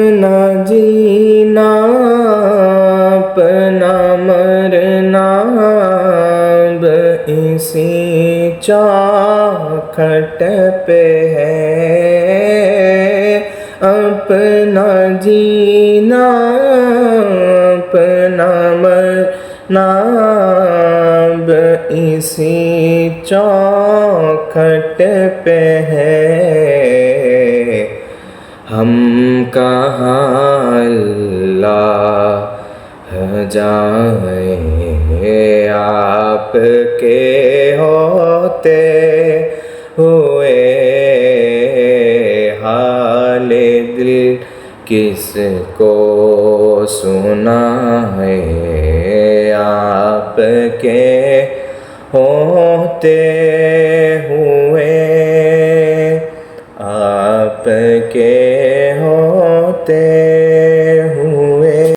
अपना जीना अपना मरना अब इसी चौखट पे है। अपना जीना अपना मरना अब इसी चौखट पे है। हम कहाँ अल्लाह जाए आपके होते हुए हाले दिल किसको सुनाए आपके होते हुए आपके होते